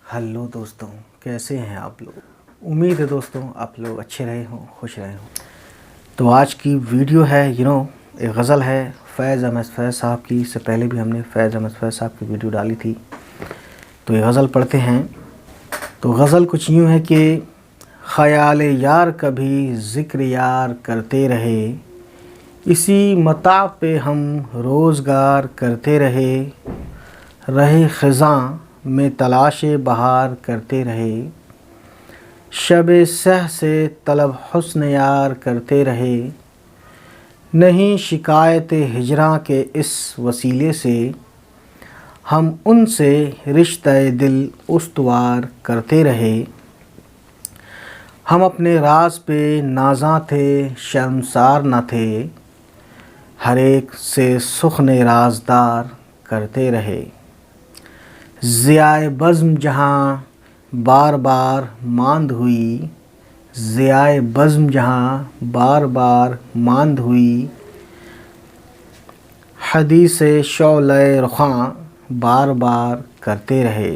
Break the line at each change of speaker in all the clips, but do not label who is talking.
Hello दोस्तों, कैसे हैं आप लोग। उम्मीद है दोस्तों आप लोग अच्छे रहे हों, खुश रहे हों। तो आज की वीडियो है एक गज़ल है फैज़ अहमद फैज़ साहब की। इससे पहले भी हमने फैज़ अहमद फैज़ साहब की वीडियो डाली थी। तो ये गज़ल पढ़ते हैं। तो गज़ल कुछ यूँ है कि ख़याल यार कभी ज़िक्र यार करते रहे, इसी मता पे हम रोज़गार करते रहे ख़िज़ां में तलाश बहार करते रहे, शब सह से तलब हुस्न यार करते रहे। नहीं शिकायत हिजरां के इस वसीले से, हम उनसे रिश्ते दिल उस्तवार करते रहे। हम अपने राज पे नाज़ां थे, शर्मसार न थे, हर एक से सुख्न राजदार करते रहे। ज़ियाए बज़्म जहाँ बार बार मांद हुई, ज़ियाए बज़्म जहाँ बार बार मांद हुई, हदीसे शौले रुख़ां बार बार करते रहे।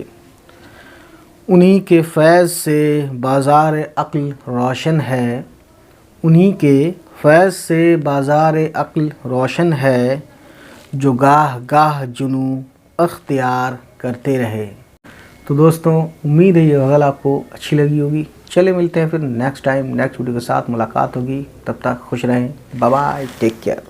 उन्हीं के फैज़ से बाज़ार अक़्ल रोशन है, उन्हीं के फैज़ से बाज़ार अक़्ल रोशन है, जो गाह गाह जुनू अख्तियार करते रहे। तो दोस्तों, उम्मीद है ये गज़ल आपको अच्छी लगी होगी। चले मिलते हैं फिर नेक्स्ट टाइम, नेक्स्ट वीडियो के साथ मुलाकात होगी। तब तक खुश रहें। Bye bye, take care.